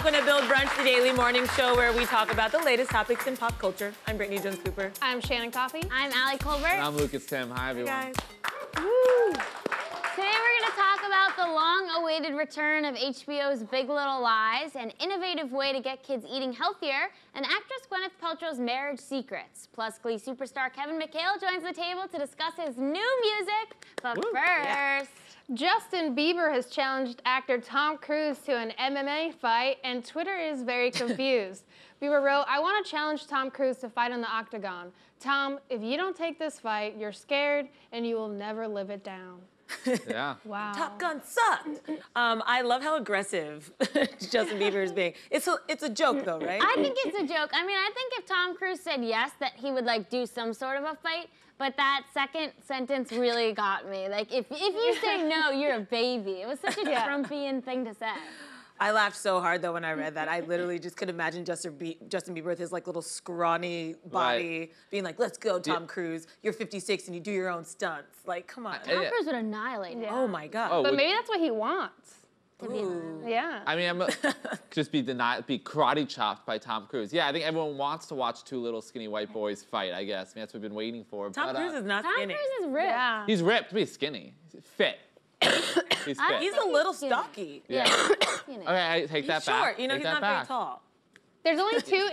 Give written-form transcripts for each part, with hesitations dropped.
welcome to Build Brunch, the daily morning show where we talk about the latest topics in pop culture. I'm Brittany Jones-Cooper. I'm Shannon Coffey. I'm Allie Colbert. And I'm Lucas Tim. Hi, everyone. Hey, guys. Woo. Today we're going to talk about the long-awaited return of HBO's Big Little Lies, an innovative way to get kids eating healthier, and actress Gwyneth Paltrow's marriage secrets. Plus, Glee superstar Kevin McHale joins the table to discuss his new music. But first... Justin Bieber has challenged actor Tom Cruise to an MMA fight, and Twitter is very confused. Bieber wrote, "I want to challenge Tom Cruise to fight on the octagon. Tom, if you don't take this fight, you're scared, and you will never live it down." Yeah. Wow. Top Gun sucked. I love how aggressive Justin Bieber is being. It's a joke though, right? I think it's a joke. I mean, I think if Tom Cruise said yes, that he would like do some sort of a fight. But that second sentence really got me. Like, if you say no, you're a baby. It was such a Trumpian thing to say. I laughed so hard though when I read that. I literally just could imagine Justin Bieber with his like little scrawny body being like, "Let's go, Tom Cruise. You're 56 and you do your own stunts." Like, come on. Tom Cruise would annihilate him. Oh my God. But maybe that's what he wants. Ooh. Yeah. I mean, I'm just be karate chopped by Tom Cruise. Yeah, I think everyone wants to watch two little skinny white boys fight, I guess. I mean, that's what we've been waiting for. Tom Cruise is not skinny. Tom Cruise is ripped. Yeah. He's ripped, but he's skinny. He's fit. He's fit. He's a little stocky. Yeah. Okay, I take that He's back. short. You know, Take he's that not very back. tall. There's only 2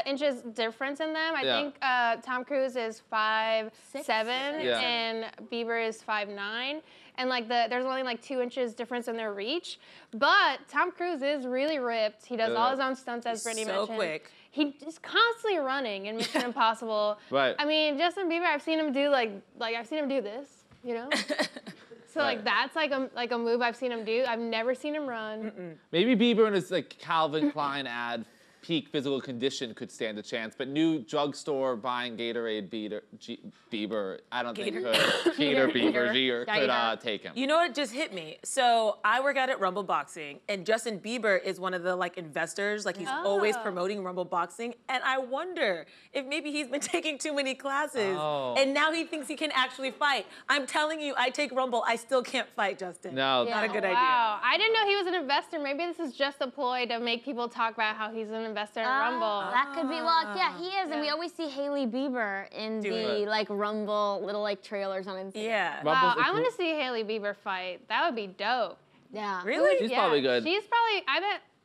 inches difference in them. I think Tom Cruise is 5'7", and Bieber is 5'9", and like there's only like 2 inches difference in their reach. But Tom Cruise is really ripped. He does all his own stunts, as Brittany mentioned. So quick. He is constantly running in Mission Impossible. Right. I mean, Justin Bieber, I've seen him do like I've seen him do this, you know. So like that's like a move I've seen him do. I've never seen him run. Maybe Bieber in his like Calvin Klein ad, peak physical condition could stand a chance, but new drugstore buying Gatorade Bieber, I don't think could. Gator Bieber could take him. You know what just hit me? So I work out at Rumble Boxing, and Justin Bieber is one of the like investors. Like he's always promoting Rumble Boxing, and I wonder if maybe he's been taking too many classes, and now he thinks he can actually fight. I'm telling you, I take Rumble, I still can't fight, Justin. No, not a good idea. Wow, I didn't know he was an investor. Maybe this is just a ploy to make people talk about how he's an investor in Rumble. That could be, well, yeah, he is, and we always see Hailey Bieber in the like Rumble little like trailers on Instagram. Yeah. Wow, I want to see Hailey Bieber fight. That would be dope. Yeah. Really? She's probably good. She's probably,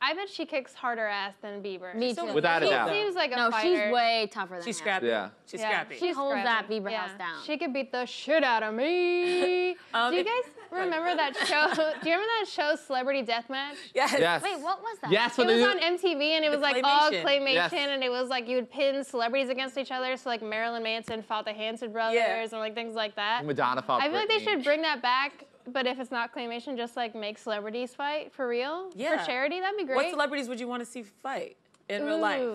I bet she kicks harder ass than Bieber. Me too. Without a doubt. She seems like a No, fighter. she's way tougher than She's him. scrappy. Yeah. She's scrappy. She holds that Bieber house down. She could beat the shit out of me. Do you guys remember that show? Do you remember that show, Celebrity Deathmatch? Yes. Wait, what was that? Yes, It was on MTV, and it was like all claymation, Yes. and it was like you would pin celebrities against each other. So like Marilyn Manson fought the Hanson brothers, and like things like that. Madonna fought I feel like they Britney. should bring that back, but if it's not claymation, just like make celebrities fight for real, for charity. That'd be great. What celebrities would you want to see fight in real life?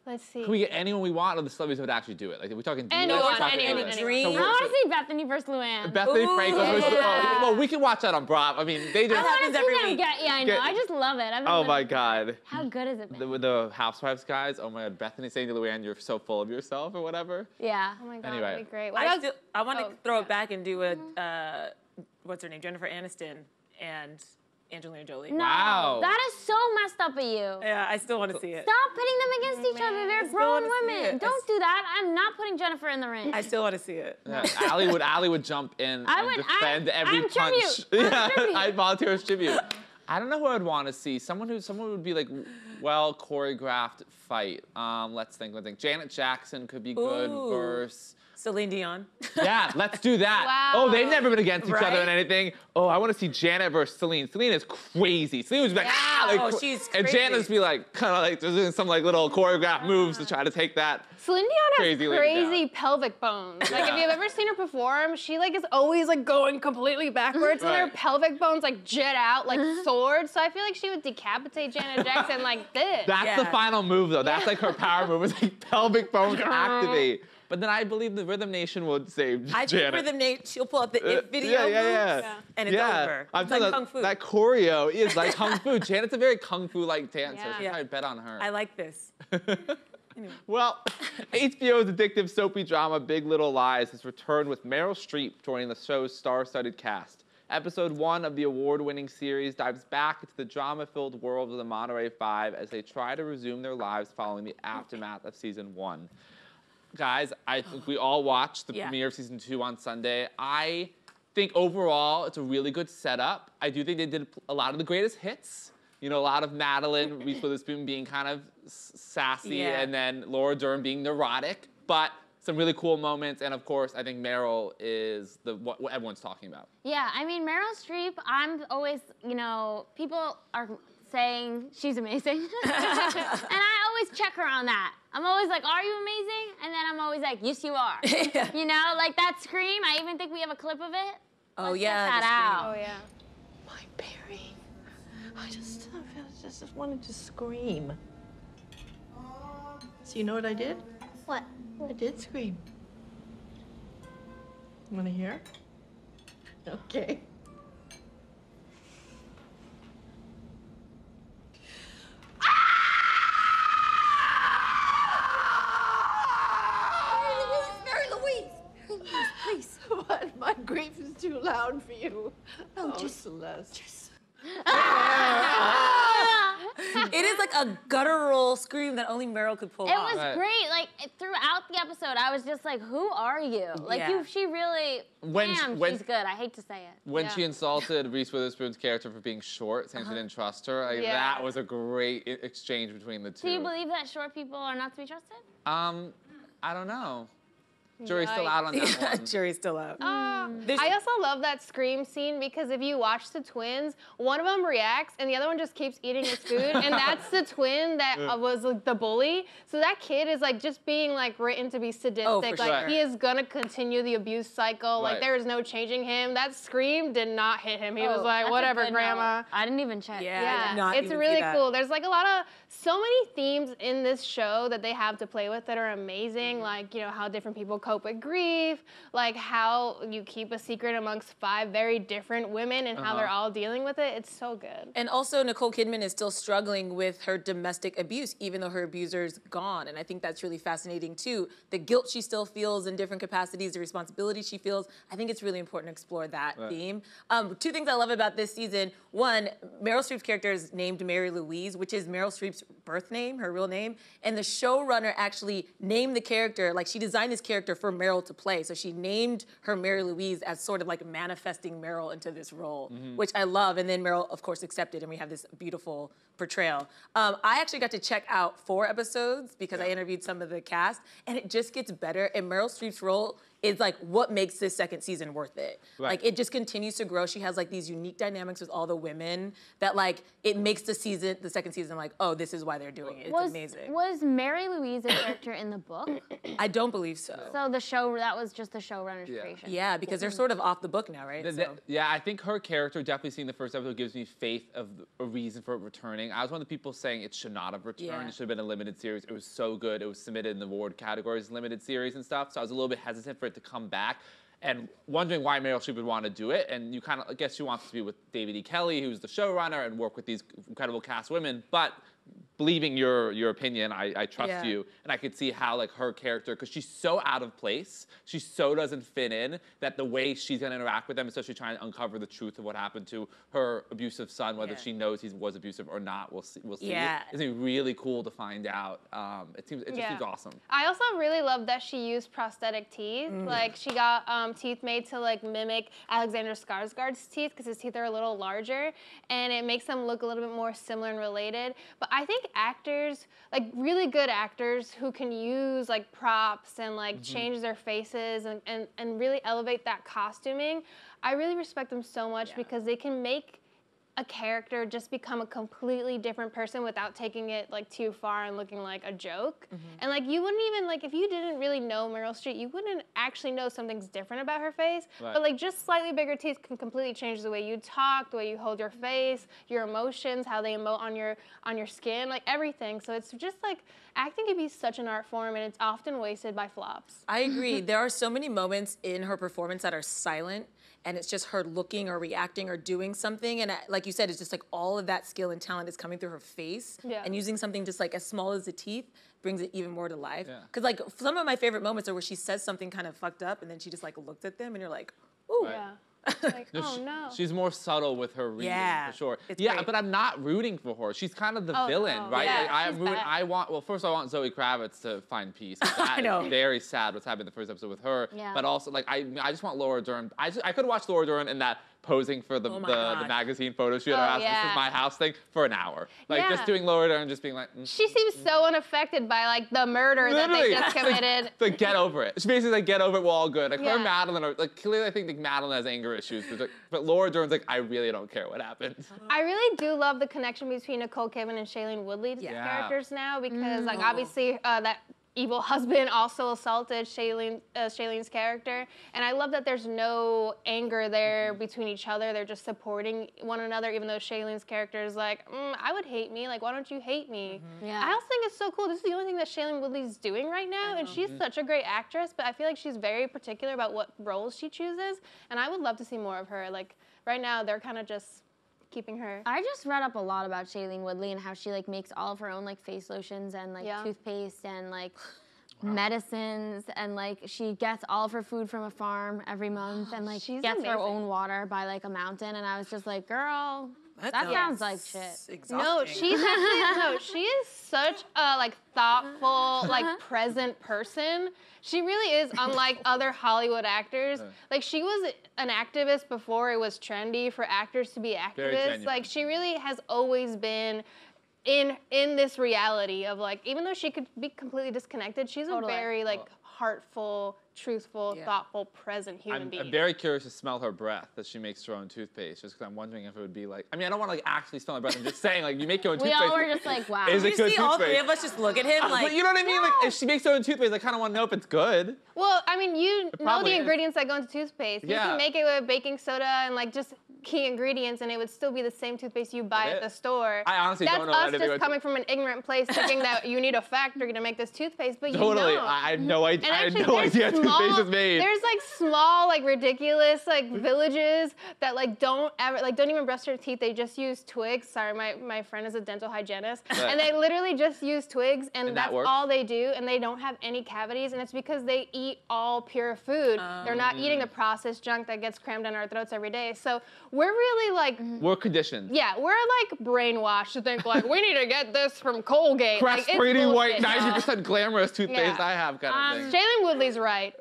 Let's see. Can we get anyone we want, or the celebrities would actually do it? Like, are we talking Anyone, anyone. dream? I want to see Bethany versus Luann. Bethany Frankel versus well, we can watch that on Bravo. I mean, they just. I want to see them week. get, yeah, I know. I just love it. Oh my God. How good is it been? The Housewives guys. Oh my God. Bethany saying to Luann, "You're so full of yourself," or whatever. Yeah. Oh my God, Anyway. that'd be great. I want to throw it back and do a, what's her name? Jennifer Aniston and Angelina Jolie. No, Wow. that is so messed up of you. Yeah, I still want to see it. Stop pitting them against each other. They're grown wanna see women. it. Don't do that. I'm not putting Jennifer in the ring. I still want to see it. Yeah, Allie would jump in and defend every I'm punch. tribute. I'm tribute. I'd volunteer as tribute. I don't know who I'd want to see. Someone would be like well choreographed fight. Let's think. Janet Jackson could be good versus. Celine Dion. Yeah, let's do that. Wow. Oh, they've never been against each other in Right? anything. Oh, I want to see Janet versus Celine. Celine is crazy. Celine would be like, like, she's and crazy. Janet would be like, kind of like doing some like little choreographed moves to try to take that. Celine Dion has Crazy lady crazy pelvic bones. Like if you've ever seen her perform, she like is always like going completely backwards, and her pelvic bones like jet out like swords. So I feel like she would decapitate Janet Jackson like this. That's the final move, though. That's like her power move. It's like pelvic bones activate. But then I believe the Rhythm Nation would save Janet. I think Rhythm Nation, she'll pull up the It video moves, and it's over. I'm It's like telling Kung Fu. that choreo is like Kung Fu. Janet's a very Kung Fu-like dancer, so Yeah. I'd bet on her. I like this. Well, HBO's addictive soapy drama Big Little Lies has returned with Meryl Streep joining the show's star-studded cast. Episode 1 of the award-winning series dives back into the drama-filled world of the Monterey Five as they try to resume their lives following the aftermath of season 1. Guys, I think we all watched the premiere of season 2 on Sunday. I think overall it's a really good setup. I do think they did a lot of the greatest hits. You know, a lot of Madeline, Reese Witherspoon being kind of sassy, and then Laura Dern being neurotic, but some really cool moments. And of course, I think Meryl is what everyone's talking about. Yeah, I mean, Meryl Streep, I'm always, you know, people are saying she's amazing. And I always check her on that. I'm always like, are you amazing? And then I'm always like, yes, you are. You know, like that scream, I even think we have a clip of it. Oh, Let's yeah. check that out. Oh, yeah. My Barry. I just wanted to scream. So you know what I did? What? I did scream. You want to hear? Okay. Mary Louise, please. What? My grief is too loud for you. Oh, just Celeste. It is like a guttural scream that only Meryl could pull off. It was great. Like, throughout the episode, I was just like, who are you? Like, she really, she's good. I hate to say it. When she insulted Reese Witherspoon's character for being short, saying she didn't trust her, that was a great exchange between the two. Do you believe that short people are not to be trusted? I don't know. Jury's still out on that one. Jury's still out. I also love that scream scene because if you watch the twins, one of them reacts and the other one just keeps eating his food, and that's the twin that was like the bully. So that kid is like just being like written to be sadistic. Oh, for like sure. he is gonna continue the abuse cycle. Like there is no changing him. That scream did not hit him. He was like, whatever, grandma. Note. I didn't even check. Yeah, it's really cool. There's like so many themes in this show that they have to play with that are amazing. Like, you know, how different people cope with grief, like how you keep a secret amongst 5 very different women and how they're all dealing with it. It's so good. And also Nicole Kidman is still struggling with her domestic abuse, even though her abuser's gone. And I think that's really fascinating too. The guilt she still feels in different capacities, the responsibility she feels. I think it's really important to explore that theme. 2 things I love about this season. One, Meryl Streep's character is named Mary Louise, which is Meryl Streep's birth name, her real name. And the showrunner actually named the character, like she designed this character for Meryl to play. So she named her Mary Louise as sort of like manifesting Meryl into this role, which I love. And then Meryl, of course, accepted, and we have this beautiful portrayal. I actually got to check out 4 episodes because I interviewed some of the cast, and it just gets better. And Meryl Streep's role is like what makes this second season worth it. Like it just continues to grow. She has like these unique dynamics with all the women that like it makes the second season like, oh, this is why they're doing it. It's amazing. Was Mary Louise a character in the book? I don't believe so. So that was just the showrunner's creation. Yeah, because they're sort of off the book now, right? Yeah, I think her character, definitely seeing the first episode, gives me faith of a reason for it returning. I was one of the people saying it should not have returned. It should have been a limited series. It was so good. It was submitted in the award categories, limited series and stuff. So I was a little bit hesitant for it to come back and wondering why Meryl Streep would want to do it. And you kind of, I guess she wants to be with David E. Kelly, who's the showrunner, and work with these incredible cast women. But believing your opinion, I trust you, and I could see how like her character, because she's so out of place, she so doesn't fit in, that the way she's gonna interact with them, especially trying to uncover the truth of what happened to her abusive son, whether she knows he was abusive or not, we'll see. Yeah. It's gonna be really cool to find out. It just seems awesome. I also really love that she used prosthetic teeth. Like she got teeth made to like mimic Alexander Skarsgård's teeth because his teeth are a little larger, and it makes them look a little bit more similar and related. But I think actors, like really good actors who can use like props and like change their faces and really elevate that costuming, I really respect them so much because they can make a character just become a completely different person without taking it like too far and looking like a joke. And like you wouldn't even, like if you didn't really know Meryl Streep, you wouldn't actually know something's different about her face. But like just slightly bigger teeth can completely change the way you talk, the way you hold your face, your emotions, how they emote on your skin, like everything. So it's just like acting can be such an art form, and it's often wasted by flops. I agree. There are so many moments in her performance that are silent, and it's just her looking or reacting or doing something. And like you said, it's just like all of that skill and talent is coming through her face. And using something just like as small as the teeth brings it even more to life. Because like some of my favorite moments are where she says something kind of fucked up and then she just like looked at them and you're like, ooh. Like, oh no. She's more subtle with her reading, for sure. Yeah, but I'm not rooting for her. She's kind of the villain, right? Yeah, like, first I want Zoe Kravitz to find peace. That I know. is very sad what's happened in the first episode with her. Yeah. But also, like, I just want Laura Dern. I could watch Laura Dern in that posing for the magazine photo shoot at our house. This is my house thing for an hour. Like, just doing Laura Dern, just being like. She seems so unaffected by, like, the murder that they just committed. Like, get over it. She basically like, get over it, we're all good. Like, her and Madeline are, like, clearly I think like, Madeline has anger issues. But Laura Dern's like, I really don't care what happened. I really do love the connection between Nicole Kidman and Shailene Woodley's characters now, because, like, obviously that evil husband also assaulted Shailene's character, and I love that there's no anger there between each other. They're just supporting one another, even though Shailene's character is like, I would hate me. Like, why don't you hate me? I also think it's so cool. This is the only thing that Shailene Woodley's doing right now, and she's such a great actress, but I feel like she's very particular about what roles she chooses, and I would love to see more of her. Like, right now, they're kind of just keeping her. I just read up a lot about Shailene Woodley and how she like makes all of her own like face lotions and like toothpaste and like medicines, and like she gets all of her food from a farm every month, and like she gets her own water by like a mountain, and I was just like, girl, that sounds like shit. Exhausting. No, she's actually, she is such a like thoughtful, like present person. She really is unlike other Hollywood actors. Like, she was an activist before it was trendy for actors to be activists. Like, she really has always been in this reality of like, even though she could be completely disconnected, she's a very like heartful, truthful, thoughtful, present human being. I'm very curious to smell her breath that she makes her own toothpaste, just because I'm wondering if it would be like, I mean, I don't want to like actually smell her breath. I'm just saying, like, you make your own toothpaste. We all were just like, wow. Is it good see all three of us just look at him like, but you know what I mean? Like, if she makes her own toothpaste, I kind of want to know if it's good. Well, I mean, you know the ingredients that go into toothpaste. You can make it with baking soda and like just key ingredients, and it would still be the same toothpaste you buy at the store. I honestly don't know. That's us just coming from an ignorant place, thinking that you need a factory to make this toothpaste, but you Totally, don't. I had no idea. I had no idea small, toothpaste is made. There's like small, like ridiculous, like villages that like don't even brush their teeth. They just use twigs. Sorry, my friend is a dental hygienist, and they literally just use twigs, and that's all they do, and they don't have any cavities, and it's because they eat all pure food. They're not eating the processed junk that gets crammed down our throats every day. So we're really like we're conditioned. Yeah, we're like brainwashed to think like we need to get this from Colgate. Kraft like, pretty white, 90% glamorous toothpaste I have kind of thing. Shailene Woodley's right.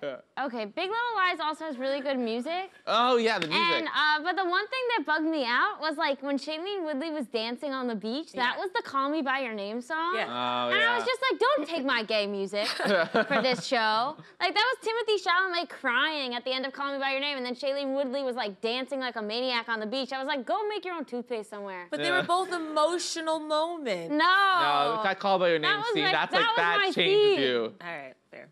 Okay, Big Little Lies also has really good music. Oh yeah, the music. And but the one thing that bugged me out was like when Shailene Woodley was dancing on the beach. That was the "Call Me by Your Name" song. Yeah. And I was just like, don't take my gay music for this show. Like, that was Timothée Chalamet crying at the end of "Call Me by Your Name," and then Shailene Woodley was like dancing like a maniac on the beach. I was like, go make your own toothpaste somewhere. But they were both emotional moments. No, that "Call By Your Name" scene, that's like that changes you. All right, fair.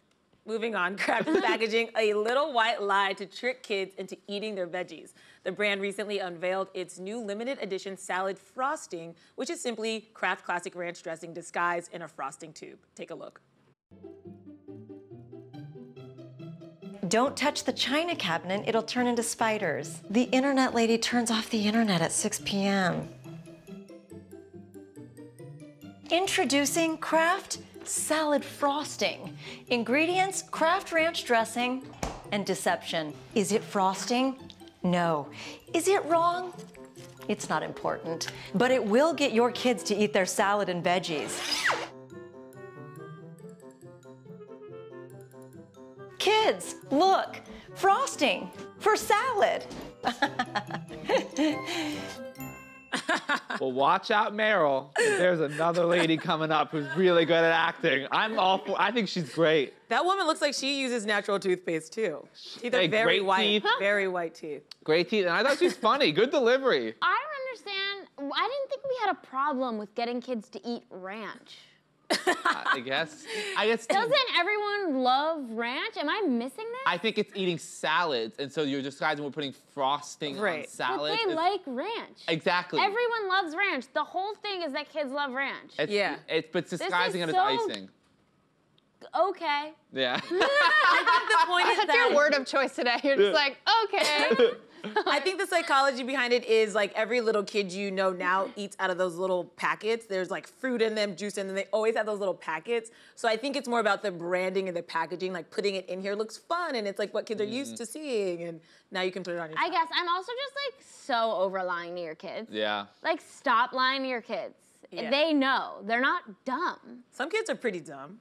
Moving on, Kraft is packaging a little white lie to trick kids into eating their veggies. The brand recently unveiled its new limited edition salad frosting, which is simply Kraft Classic Ranch dressing disguised in a frosting tube. Take a look. Don't touch the china cabinet, it'll turn into spiders. The internet lady turns off the internet at 6 p.m. Introducing Kraft Salad Frosting. Ingredients, Kraft Ranch dressing, and deception. Is it frosting? No. Is it wrong? It's not important. But it will get your kids to eat their salad and veggies. Kids, look, frosting for salad. Well, watch out, Meryl. There's another lady coming up who's really good at acting. I think she's great. That woman looks like she uses natural toothpaste too. Teeth are very white, teeth. Very white teeth. Great teeth, and I thought she was funny. Good delivery. I don't understand. I didn't think we had a problem with getting kids to eat ranch. I guess. Doesn't everyone love ranch? Am I missing this? I think it's eating salads, and so you're disguising we're putting frosting on salads. But they like ranch. Exactly. Everyone loves ranch. The whole thing is that kids love ranch. But it's disguising it as icing. Okay. Yeah. I think the point is That's your word of choice today. You're just like, okay. I think the psychology behind it is like every little kid you know now eats out of those little packets. There's like fruit in them, juice in them. They always have those little packets. So I think it's more about the branding and the packaging. Like putting it in here looks fun, and it's like what kids are used to seeing. And now you can put it on your. I guess I'm also just like so over lying to your kids. Yeah. Like stop lying to your kids. Yeah. They know. They're not dumb. Some kids are pretty dumb.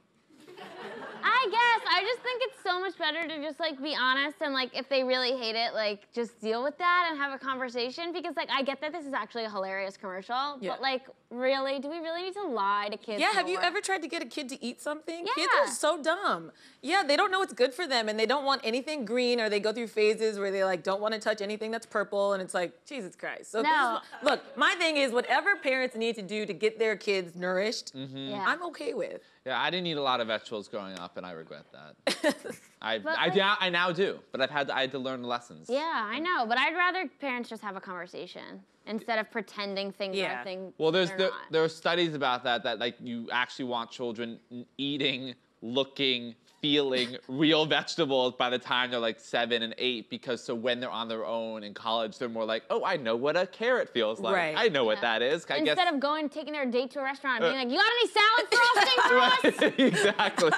I guess. I just think it's so much better to just like be honest and like if they really hate it, like just deal with that and have a conversation because like I get that this is actually a hilarious commercial, but like really, do we really need to lie to kids? Yeah, have you ever tried to get a kid to eat something? Yeah. Kids are so dumb. Yeah, they don't know what's good for them and they don't want anything green or they go through phases where they like don't want to touch anything that's purple and it's like, Jesus Christ. So No. look, my thing is whatever parents need to do to get their kids nourished, Yeah. I'm okay with. Yeah, I didn't eat a lot of vegetables growing up, and I regret that. I now do, but I had to learn the lessons. Yeah, I know, but I'd rather parents just have a conversation instead of pretending things are things. Well, they're not. there are studies about that like you actually want children eating, looking, feeling real vegetables by the time they're like 7 and 8 because so when they're on their own in college, they're more like, oh, I know what a carrot feels like. Right. I know what that is. Instead of taking their date to a restaurant and being like, you got any salad frosting for us? Exactly.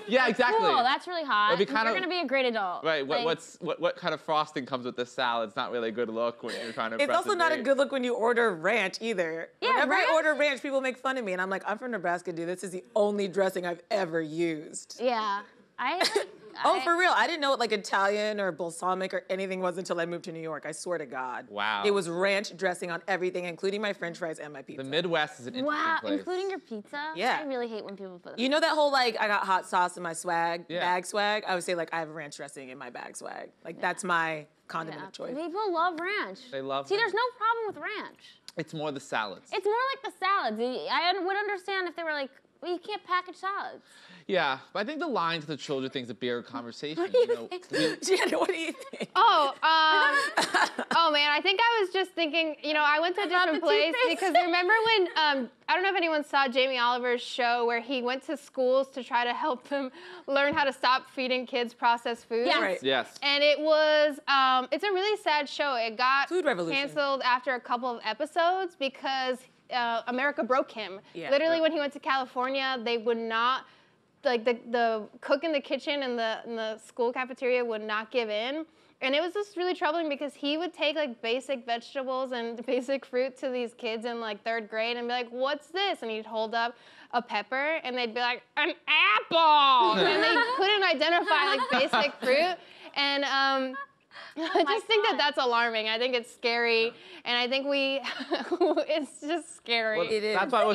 Yeah, exactly. Cool, that's really hot. It'd be You're gonna be a great adult. Right. Like, What kind of frosting comes with this salad? It's not really a good look when you're trying to. It's also not a good look when you order ranch either. Yeah, Whenever ranch? I order ranch, people make fun of me, and I'm like, I'm from Nebraska, dude. This is the only dressing I've ever used. Yeah, For real, I didn't know what like Italian or balsamic or anything was until I moved to New York. I swear to God. Wow. It was ranch dressing on everything, including my French fries and my pizza. The Midwest is an interesting place. including your pizza. Yeah. I really hate when people put that. You know that whole like I got hot sauce in my swag, Yeah. bag swag? I would say like I have ranch dressing in my bag swag. Like that's my condiment of choice. People love ranch. They love See, ranch. there's no problem with ranch. It's more the salads. It's more like the salads. I would understand if they were like, well, you can't package salads. Yeah, but I think the line to the children thing's a bigger conversation. What do you think? Jen, what do you think? Oh man, I think I was just thinking, I went to a different place because remember when, I don't know if anyone saw Jamie Oliver's show where he went to schools to try to help them learn how to stop feeding kids processed food. Yes. Right. Yes. And it was, it's a really sad show. It got Food revolution. canceled after a couple of episodes because America broke him. Yeah. Literally when he went to California, they would not, like the cook in the kitchen and the school cafeteria would not give in. And it was just really troubling because he would take like basic vegetables and basic fruit to these kids in like 3rd grade and be like, what's this? And he'd hold up a pepper and they'd be like, an apple! And they couldn't identify like basic fruit. And I just think that that's alarming. I think it's scary, and I think it's just scary. Well, It is. That's why it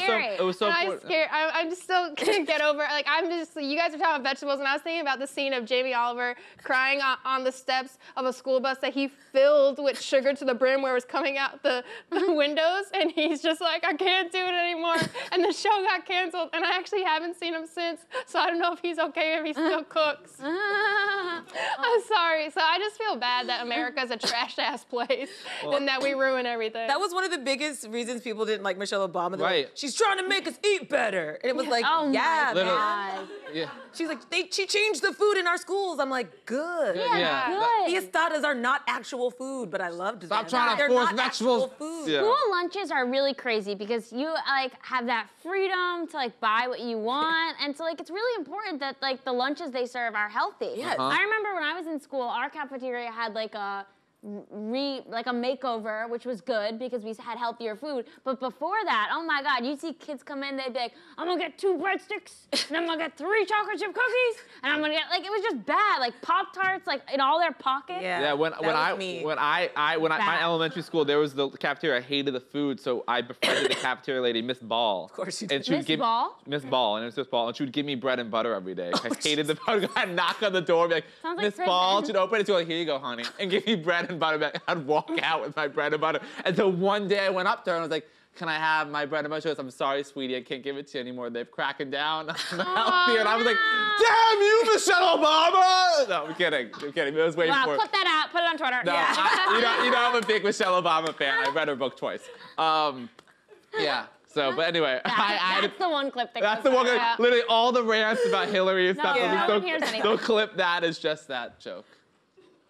was so And I'm important. scared. I'm just still can't get over. Like you guys are talking about vegetables, and I was thinking about the scene of Jamie Oliver crying on the steps of a school bus that he filled with sugar to the brim, where it was coming out the windows, and he's just like, I can't do it anymore. And the show got canceled, and I actually haven't seen him since, so I don't know if he's okay if he still cooks. I'm sorry. So I just feel bad that America's a trash-ass place and that we ruin everything. That was one of the biggest reasons people didn't like Michelle Obama. They're Right. like, she's trying to make us eat better. And it was like, Oh yeah, my man. God. Yeah. She's like, she changed the food in our schools. I'm like, good. Good. These tostadas are not actual food, but I loved them. Stop trying to They're force not vegetables. actual food. Yeah. School lunches are really crazy because you like have that freedom to like buy what you want, and so like it's really important that like the lunches they serve are healthy. Yes. I remember when I was in school, our cafeteria had like a makeover, which was good because we had healthier food. But before that, oh my God, you see kids come in, they'd be like, I'm gonna get 2 breadsticks, and I'm gonna get 3 chocolate chip cookies, and I'm gonna get like it was just bad, like Pop-Tarts, like in all their pockets. Yeah, when my elementary school, there was the cafeteria. I hated the food, so I befriended the cafeteria lady, Miss Ball. Of course you and did. she would Miss give Ball? Miss Ball, and it was Miss Ball, and she would give me bread and butter every day. I hated the butter. I'd knock on the door, and be like, Sounds like Miss prison. Ball, she'd open it, she'd go, here you go, honey, and give me bread and butter back. I'd walk out with my bread and butter. And so one day I went up to her and I was like, can I have my bread and butter? She goes, I'm sorry, sweetie, I can't give it to you anymore. They've cracking down. I'm healthier. And I was like, damn you, Michelle Obama! No, I'm kidding. It was way Wow, before. put that out. Put it on Twitter. No, Yeah. you know I'm a big Michelle Obama fan. I read her book twice. Yeah. So, but anyway, That's the one clip that that's goes the one. viral. Literally, all the rants about Hillary and stuff. No at least one hears anything. they'll clip that as just that joke.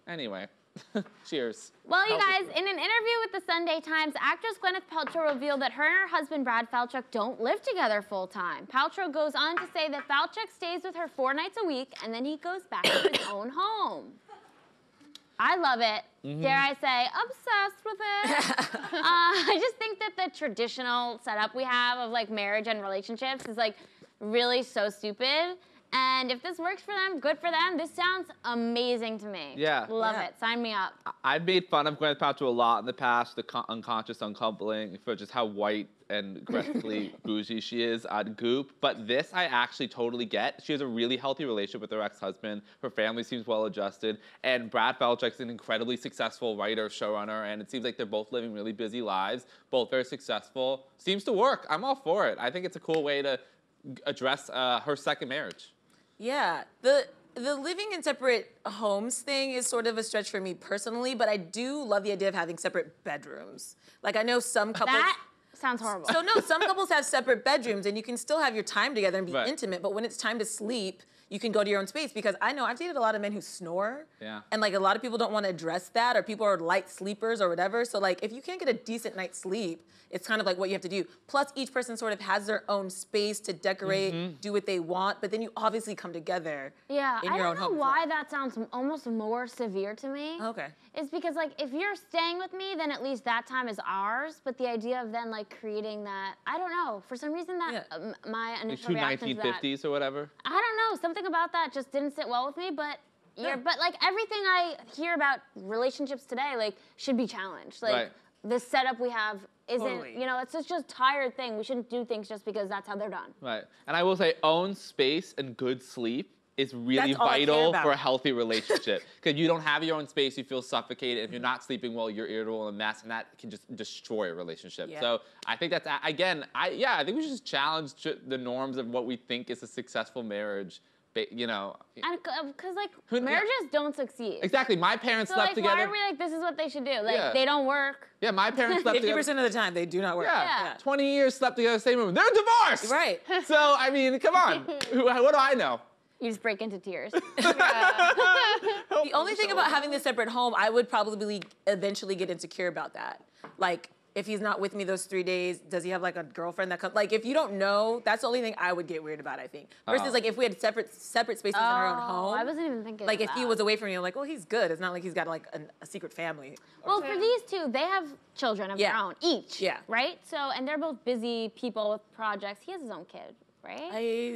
Anyway, cheers. Well, you guys, in an interview with the Sunday Times, actress Gwyneth Paltrow revealed that her and her husband Brad Falchuk don't live together full-time. Paltrow goes on to say that Falchuk stays with her 4 nights a week, and then he goes back to his own home. I love it. Dare I say, obsessed with it. I just think that the traditional setup we have of like marriage and relationships is like really so stupid. And if this works for them, good for them. This sounds amazing to me. Yeah. Love it. Sign me up. I've made fun of Gwyneth Paltrow a lot in the past, the unconscious uncoupling, for just how white and aggressively bougie she is on Goop. But this I actually totally get. She has a really healthy relationship with her ex-husband. Her family seems well-adjusted. And Brad Falchuk's an incredibly successful writer, showrunner, and it seems like they're both living really busy lives, both very successful. Seems to work. I'm all for it. I think it's a cool way to address her second marriage. Yeah, the living in separate homes thing is sort of a stretch for me personally, but I do love the idea of having separate bedrooms. Like I know some couples. That sounds horrible. So no, some couples have separate bedrooms and you can still have your time together and be Right. intimate, but when it's time to sleep, you can go to your own space, because I know I've dated a lot of men who snore. Yeah. And like a lot of people don't want to address that, or people are light sleepers or whatever. So like if you can't get a decent night's sleep, it's kind of like what you have to do. Plus each person sort of has their own space to decorate, do what they want, but then you obviously come together Yeah, in I your own don't home. know why that sounds almost more severe to me. Okay. It's because like if you're staying with me, then at least that time is ours. But the idea of then like creating that, I don't know. For some reason that my Like initial two reaction to that, 1950s or whatever. I don't know, something about that just didn't sit well with me. But but like everything I hear about relationships today, like should be challenged. Like Right. the setup we have isn't, Totally. you know, it's just a tired thing. We shouldn't do things just because that's how they're done. Right. And I will say, own space and good sleep is really That's all I care vital about. for a healthy relationship. Because you don't have your own space, you feel suffocated. If you're not sleeping well, you're irritable and a mess, and that can just destroy a relationship. Yeah. So I think that's, again, I think we should just challenge the norms of what we think is a successful marriage. You know. And because like yeah. marriages don't succeed. Exactly. My parents So slept like, together. why are we like, this is what they should do? Like, Yeah. they don't work. Yeah, my parents slept 50% together. of the time they do not work. Yeah. 20 years slept together in the same room. They're divorced. Right. So, I mean, come on. What do I know? You just break into tears. The only thing about having this separate home, I would probably eventually get insecure about that. Like, if he's not with me those 3 days, does he have like a girlfriend that comes? Like, if you don't know, that's the only thing I would get weird about, I think. Versus like if we had separate spaces in our own home. I wasn't even thinking Like of if that. he was away from me, I'm like, well, he's good. It's not like he's got like a secret family. Well, for these two, they have children of their Yeah. own, each. Yeah. Right? So, and they're both busy people with projects. He has his own kid, right?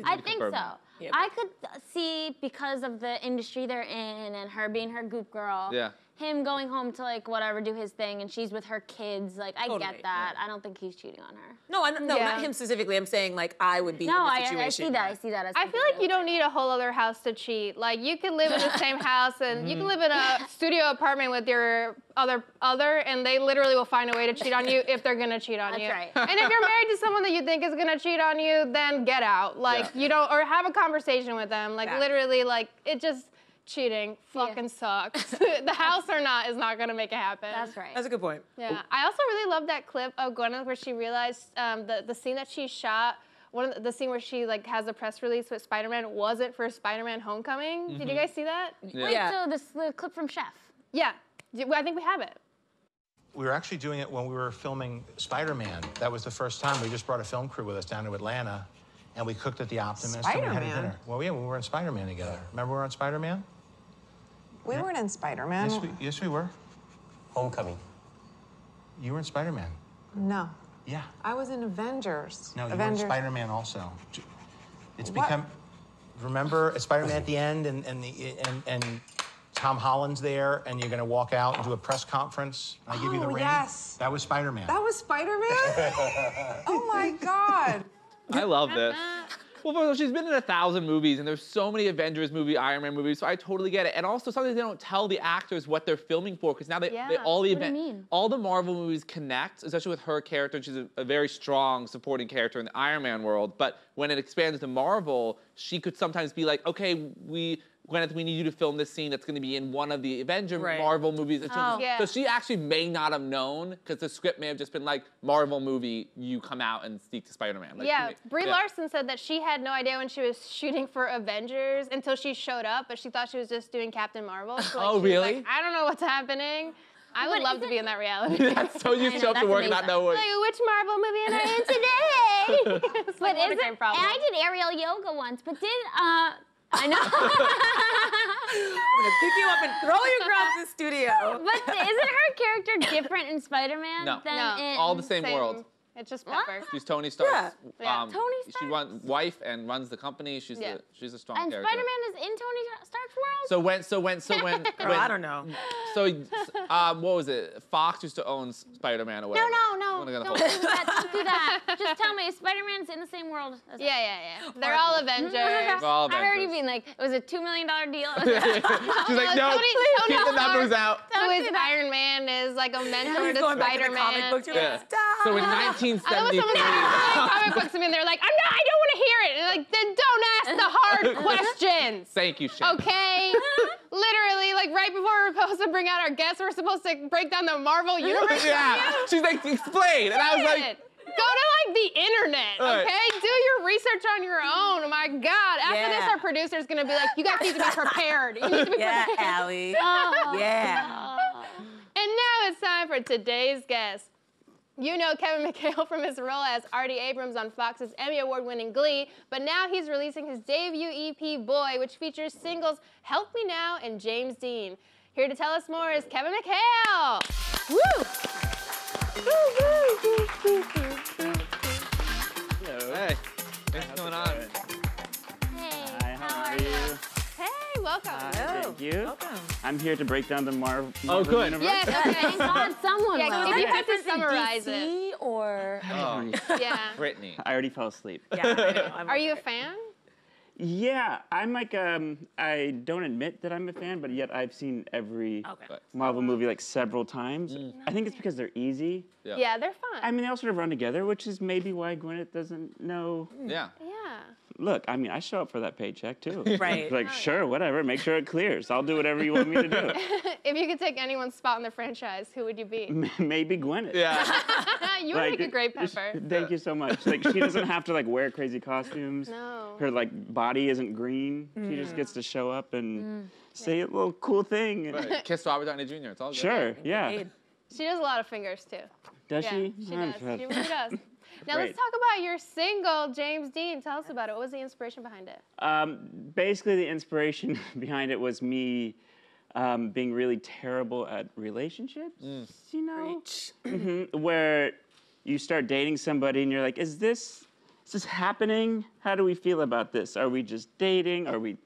I think confirm so. that. Yeah. I could see, because of the industry they're in and her being her goop girl, Yeah. him going home to like whatever, do his thing, and she's with her kids. Like, I Totally, get that. I don't think he's cheating on her. No, Yeah. not him specifically. I'm saying like I would be No, in the I situation. see that. I see that as I feel like you don't need a whole other house to cheat. Like you could live in the same house and you can live in a studio apartment with your other, and they literally will find a way to cheat on you if they're gonna cheat on That's you. right. And if you're married to someone that you think is gonna cheat on you, then get out. Like Yeah. you don't, or have a conversation with them. Like Facts. literally, like it just cheating fucking sucks. The house or not is not gonna make it happen. That's right. That's a good point. Yeah, I also really love that clip of Gwyneth where she realized the scene that she shot, the scene where she like has a press release with Spider-Man wasn't for Spider-Man Homecoming. Did you guys see that? Yeah. Wait, Yeah. so the clip from Chef. Yeah, I think we have it. We were actually doing it when we were filming Spider-Man. That was the first time. We just brought a film crew with us down to Atlanta, and we cooked at the Optimist. And we had a Spider-Man? dinner. Well, yeah, we were in Spider-Man together. Remember we were on Spider-Man? We weren't in Spider-Man. Yes, we were. Homecoming. You were in Spider-Man. No, Yeah. I was in Avengers. No, you were in Avengers. Spider-Man also. It's What? become. Remember Spider-Man at the end, and Tom Holland's there, and you're gonna walk out and do a press conference. And I give you the Oh, ring. yes. That was Spider-Man. That was Spider-Man? Oh my God. I love this. Well, first of all, she's been in 1,000 movies, and there's so many Avengers movies, Iron Man movies, so I totally get it. And also, sometimes they don't tell the actors what they're filming for, because now all the what do you mean? all the Marvel movies connect, especially with her character, and she's a very strong supporting character in the Iron Man world. But when it expands to Marvel, she could sometimes be like, okay, Gwyneth, we need you to film this scene that's going to be in one of the Avenger Marvel movies. So she actually may not have known, because the script may have just been like, Marvel movie, you come out and speak to Spider-Man. Like, Brie Larson said that she had no idea when she was shooting for Avengers until she showed up, but she thought she was just doing Captain Marvel. So, like, really? Like, I don't know what's happening. I would love to be in that reality. So you show up to work and not know what. Like, which Marvel movie am I in today? But isn't, I did aerial yoga once, but I know. I'm gonna pick you up and throw you across the studio. But isn't her character different in Spider-Man than in... all the same world. It's just Pepper. She's Tony Stark's Tony Stark. She runs wife and runs the company. She's a strong character. And Spider-Man is in Tony Stark's world? So when Girl, I don't know. So what was it? Fox used to own Spider-Man or whatever. No. Don't do that. Just tell me, Spider-Man's in the same world as They're all Avengers. They're all Avengers. I heard you being like, it was a $2 million deal. She's like, no, keep the numbers out. Who is Iron Man is like a mentor to Spider-Man. So in 1973. I love someone comic books to me and they're like, I don't want to hear it. And like, then don't ask the hard questions. Thank you, Shane. Okay? Literally, like right before we were supposed to bring out our guests, we're supposed to break down the Marvel universe. She's like, explain. And I was like, go to like the internet, okay? Do your research on your own. Oh my God. After this, our producer's gonna be like, you guys need to be prepared. You need to be prepared. Allie. And now it's time for today's guest. You know Kevin McHale from his role as Artie Abrams on Fox's Emmy Award-winning Glee, but now he's releasing his debut EP, Boy, which features singles Help Me Now and James Dean. Here to tell us more is Kevin McHale. Woo! Hello. Hey, what's going on? Hey, Hi, how are you? Hey, welcome. Thank you. Welcome. I'm here to break down the Marvel good. universe. Yes, Thank God someone will. if you had to summarize it. Or Brittany. I already fell asleep. I know. Are you a fan? Yeah, I'm like, I don't admit that I'm a fan, but yet I've seen every Marvel movie like several times. I think it's because they're easy. Yeah, they're fun. I mean, they all sort of run together, which is maybe why Gwyneth doesn't know. Yeah. Look, I mean, I show up for that paycheck too. Right. Like, sure, whatever, make sure it clears. I'll do whatever you want me to do. If you could take anyone's spot in the franchise, who would you be? Maybe Gwyneth. You would make a great Pepper. Thank you so much. Like, she doesn't have to like wear crazy costumes. No. Her like body isn't green. She just gets to show up and say a little cool thing. Kiss Robert Downey Jr. It's all good. Sure, yeah. She does a lot of fingers too. Does Yeah, she? she does. She really does. Now Great. let's talk about your single, James Dean. Tell us about it. What was the inspiration behind it? Basically, the inspiration behind it was me being really terrible at relationships. You know, where you start dating somebody and you're like, is this happening? How do we feel about this? Are we just dating? Are we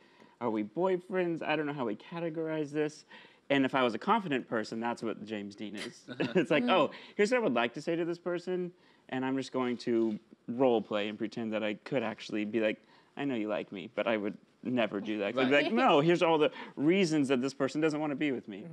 boyfriends? I don't know how we categorize this. And if I was a confident person, that's what James Dean is. It's like, oh, here's what I would like to say to this person, and I'm just going to role play and pretend that I could actually be like, I know you like me, but I would never do that. I'd be like, no, here's all the reasons that this person doesn't want to be with me.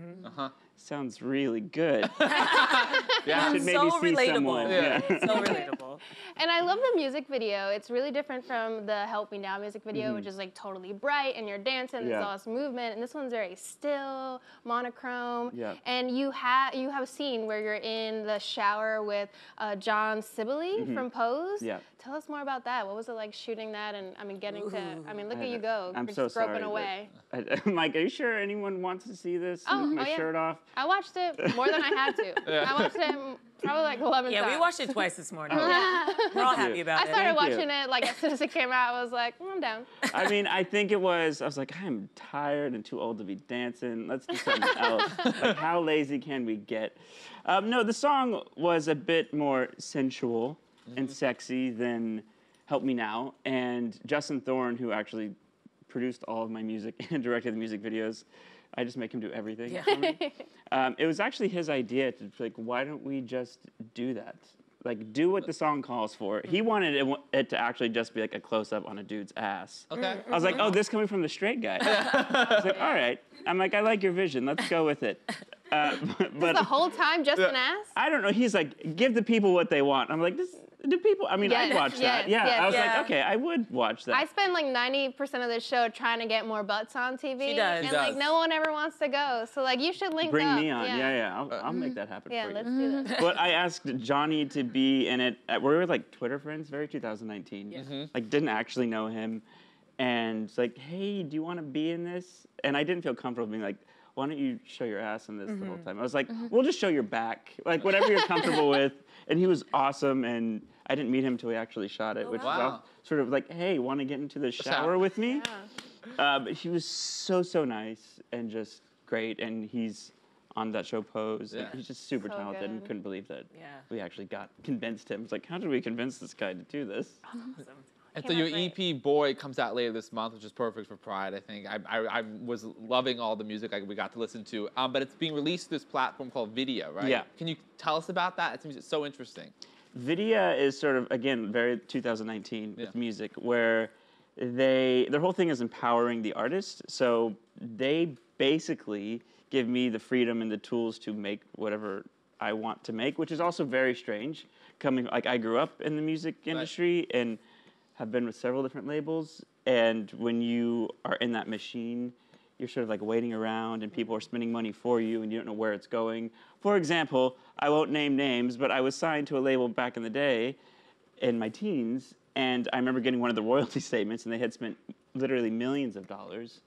Sounds really good. Should maybe so see relatable. someone. So relatable. And I love the music video. It's really different from the Help Me Now music video, which is like totally bright and you're dancing, there's all this movement. And this one's very still, monochrome. And you have a scene where you're in the shower with John Sibley from Pose. Tell us more about that. What was it like shooting that and getting to, look at you go. I'm You're so just groping sorry. away. I'm like, are you sure anyone wants to see this? With my shirt off? I watched it more than I had to. I watched it probably like 11 times. Yeah, we watched it twice this morning. We're all happy about it. I started watching it like as soon as it came out. I was like, I'm down. I mean, I think I was like, I'm tired and too old to be dancing. Let's do something else. Like, how lazy can we get? No, the song was a bit more sensual and sexy than Help Me Now. And Justin Thorne, who actually produced all of my music and directed the music videos, I just make him do everything for me. It was actually his idea to like, why don't we just do that? Like, do what the song calls for. He wanted it to actually just be like a close-up on a dude's ass. I was like, oh, this coming from the straight guy. I was like, all right. I'm like, I like your vision. Let's go with it. But the whole time Justin asked? I don't know. He's like, give the people what they want. I'm like, do people? I mean, I'd watch that. Yeah, I was like, okay, I would watch that. I spend like 90% of the show trying to get more butts on TV. She does. And like no one ever wants to go. So like you should link up. Bring me on. Yeah. I'll make that happen for you. Yeah, let's do that. But I asked Johnny to be in it. We were like Twitter friends, very 2019. Yeah. Like didn't actually know him. And it's like, hey, do you want to be in this? And I didn't feel comfortable being like, why don't you show your ass in this the whole time? I was like, we'll just show your back. Like whatever you're comfortable with. And he was awesome. And I didn't meet him until we actually shot it, which was sort of like, hey, want to get into the shower with me? Yeah. But he was so nice and just great. And he's on that show Pose. Yeah. He's just super talented and couldn't believe that we actually convinced him. It's like, how did we convince this guy to do this? Awesome. And so your EP Boy comes out later this month, which is perfect for Pride, I think. I was loving all the music we got to listen to. But it's being released to this platform called Vidya, right? Yeah. Can you tell us about that? It seems so interesting. Vidya is sort of, again, very 2019 with music, where their whole thing is empowering the artist. So they basically give me the freedom and the tools to make whatever I want to make, which is also very strange. I grew up in the music industry and have been with several different labels, and when you are in that machine, you're sort of like waiting around and people are spending money for you and you don't know where it's going. For example, I won't name names, but I was signed to a label back in the day in my teens, and I remember getting one of the royalty statements, and they had spent literally millions of dollars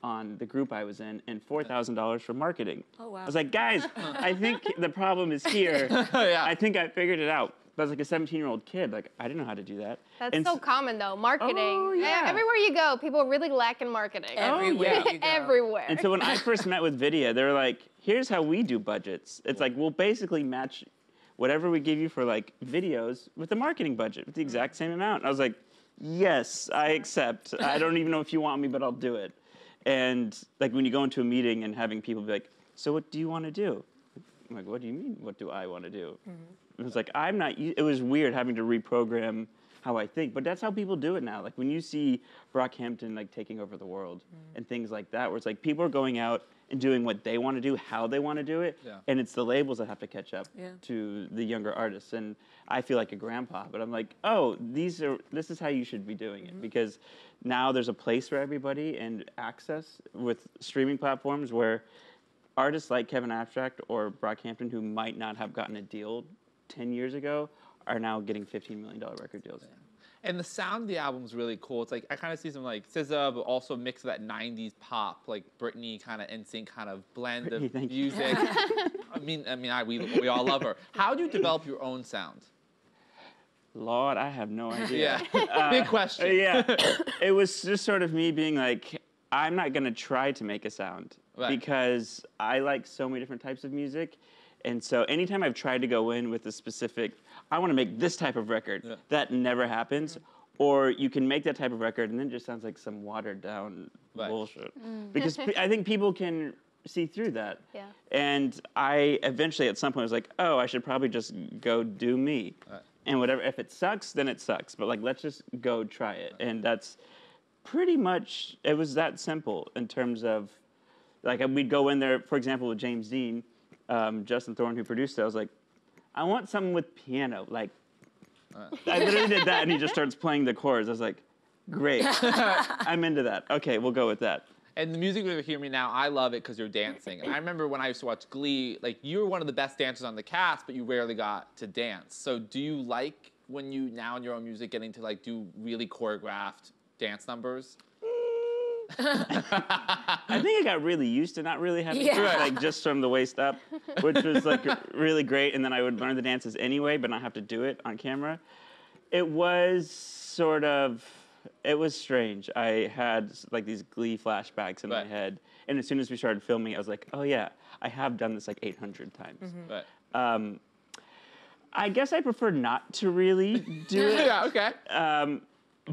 on the group I was in and $4,000 for marketing. Oh, wow. I was like, guys, I think the problem is here. I think I figured it out. But I was like a 17-year-old kid. Like, I didn't know how to do that. That's so common, though. Marketing. Oh, yeah. Everywhere you go, people really lack in marketing. Everywhere you go. Everywhere. And so when I first met with Vidya, they were like, here's how we do budgets. It's like, we'll basically match whatever we give you for, like, videos with the marketing budget, with the exact same amount. And I was like, yes, I accept. I don't even know if you want me, but I'll do it. And, like, when you go into a meeting and having people be like, so what do you want to do? I'm like, what do you mean, what do I want to do? It was like, it was weird having to reprogram how I think, but that's how people do it now. Like when you see Brockhampton like taking over the world and things like that, where it's like people are going out and doing what they want to do, how they want to do it, and it's the labels that have to catch up to the younger artists. And I feel like a grandpa, but I'm like, oh, this is how you should be doing it, because now there's a place for everybody and access with streaming platforms where artists like Kevin Abstract or Brockhampton, who might not have gotten a deal 10 years ago, are now getting $15 million record deals. And the sound of the album's really cool. It's like, I kind of see some like SZA, but also a mix of that 90s pop, like Britney kind of NSYNC kind of blend of music. We all love her. How do you develop your own sound? Lord, I have no idea. Big question. It was just sort of me being like, I'm not going to try to make a sound because I like so many different types of music. And so anytime I've tried to go in with a specific, I want to make this type of record, that never happens. Or you can make that type of record and then it just sounds like some watered down bullshit. Because I think people can see through that. And I eventually at some point was like, oh, I should probably just go do me. And whatever, if it sucks, then it sucks. But like, let's just go try it. And that's pretty much, it was that simple in terms of, like we'd go in there, for example, with James Dean, Justin Thorne, who produced it, I was like, I want something with piano. Like, I literally did that, and he just starts playing the chords. I was like, great. I'm into that. Okay, we'll go with that. And the music video Hear Me Now, I love it because you're dancing. And I remember when I used to watch Glee, like, you were one of the best dancers on the cast, but you rarely got to dance. So do you like, when you, now in your own music, getting to, like, do really choreographed dance numbers? I think I got really used to not really having to, like, just from the waist up, which was like really great. And then I would learn the dances anyway, but not have to do it on camera. It was strange. I had like these Glee flashbacks in my head. And as soon as we started filming, I was like, oh yeah, I have done this like 800 times. I guess I prefer not to really do it.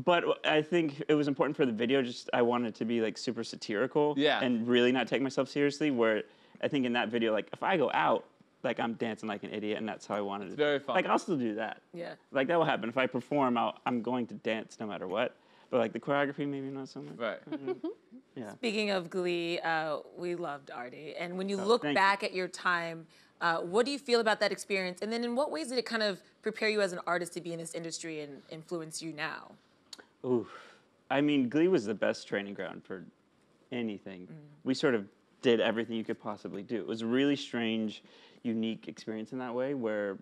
But I think it was important for the video, I wanted it to be like super satirical and really not take myself seriously, where I think in that video, like if I go out, like I'm dancing like an idiot and that's how I wanted it. It's very fun. Like I'll still do that. Like that will happen. If I perform, I'm going to dance no matter what. but like the choreography, maybe not so much. Right. Yeah. Speaking of Glee, we loved Artie. And when you look back at your time, what do you feel about that experience? And then in what ways did it kind of prepare you as an artist to be in this industry and influence you now? Ooh, I mean, Glee was the best training ground for anything. We sort of did everything you could possibly do. It was a really strange, unique experience in that way, where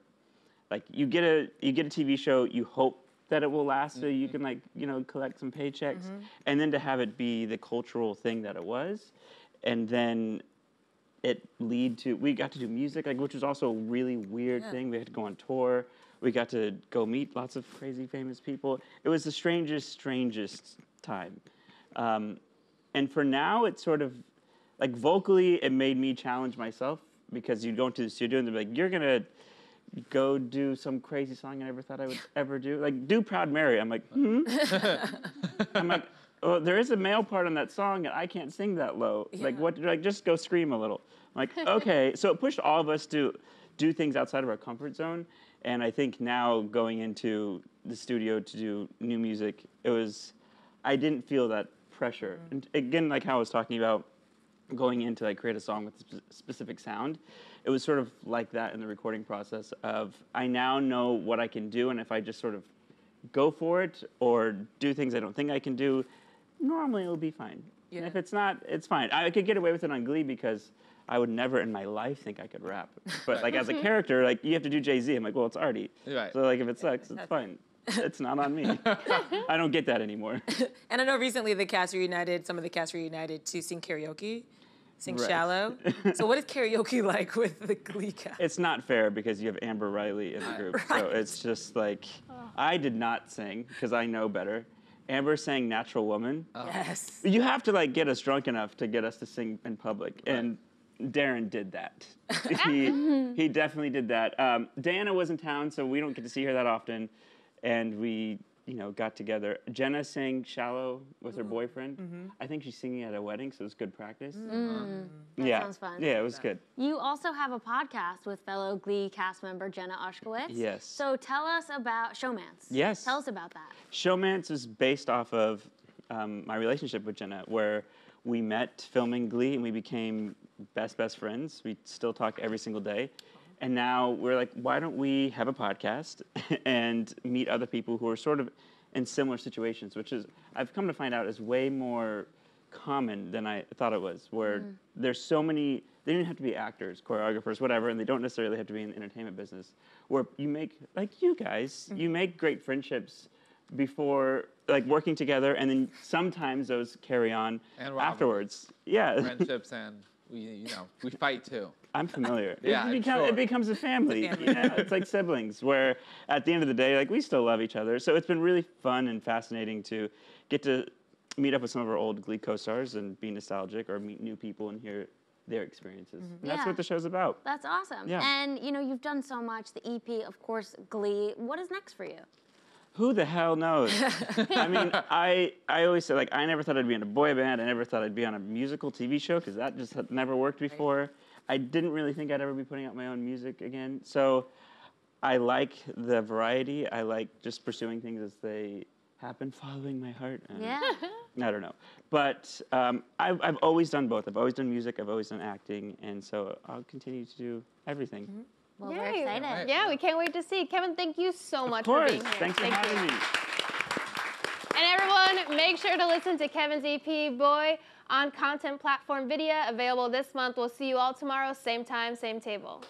like you get a TV show, you hope that it will last so you can like, you know, collect some paychecks, and then to have it be the cultural thing that it was, and then it lead to, we got to do music, like, which was also a really weird thing. We had to go on tour. We got to go meet lots of crazy famous people. It was the strangest time. And for now, it's sort of, like vocally, it made me challenge myself, because you'd go into the studio and they'd be like, you're gonna go do some crazy song I never thought I would ever do. Like, do Proud Mary. I'm like, I'm like, oh, there is a male part on that song and I can't sing that low. Like, what, like, just go scream a little. I'm like, okay. So it pushed all of us to do things outside of our comfort zone. And I think now going into the studio to do new music, I didn't feel that pressure. And again, like how I was talking about going in to like create a song with a specific sound, it was sort of like that in the recording process of, I now know what I can do, and if I just sort of go for it or do things I don't think I can do, normally it'll be fine. And if it's not, it's fine. I could get away with it on Glee because I would never in my life think I could rap. But like as a character, like you have to do Jay-Z. I'm like, well, it's Artie. Right. So like if it sucks, it's fine. It's not on me. I don't get that anymore. And I know recently some of the cast reunited to sing karaoke, sing Shallow. So what is karaoke like with the Glee cast? It's not fair because you have Amber Riley in the group. So it's just like, I did not sing because I know better. Amber sang Natural Woman. Yes. You have to like get us drunk enough to get us to sing in public. And Darren did that. he definitely did that. Diana was in town, so we don't get to see her that often. And we, you know, got together. Jenna sang Shallow with her boyfriend. I think she's singing at a wedding, so it was good practice. That sounds fun. Yeah, it was good. You also have a podcast with fellow Glee cast member Jenna Ushkowitz. Yes. So tell us about Showmance. Yes. Tell us about that. Showmance is based off of my relationship with Jenna, where we met filming Glee and we became best friends. We still talk every single day. And now we're like, why don't we have a podcast and meet other people who are sort of in similar situations, which is, I've come to find out, is way more common than I thought it was, where there's so many, they don't have to be actors, choreographers, whatever, and they don't necessarily have to be in the entertainment business, where you make, like you guys, you make great friendships before, like working together, and then sometimes those carry on afterwards. Yeah. Friendships, and we fight too. I'm familiar. Yeah, it becomes a family. It's like siblings, where at the end of the day, like we still love each other. So it's been really fun and fascinating to get to meet up with some of our old Glee co-stars and be nostalgic, or meet new people and hear their experiences. And that's what the show's about. That's awesome. Yeah. And you know, you've done so much. The EP, of course, Glee. What is next for you? Who the hell knows? I mean, I always say, like, I never thought I'd be in a boy band. I never thought I'd be on a musical TV show, because that just had never worked before. I didn't really think I'd ever be putting out my own music again. So I like the variety. I like just pursuing things as they happen, following my heart. I don't know. But I've always done both. I've always done music. I've always done acting. And so I'll continue to do everything. Well, we're excited. Yeah, we can't wait to see. Kevin, thank you so much for being here. Thanks for having me. And everyone, make sure to listen to Kevin's EP, Boy, on content platform Vidya, available this month. We'll see you all tomorrow, same time, same table.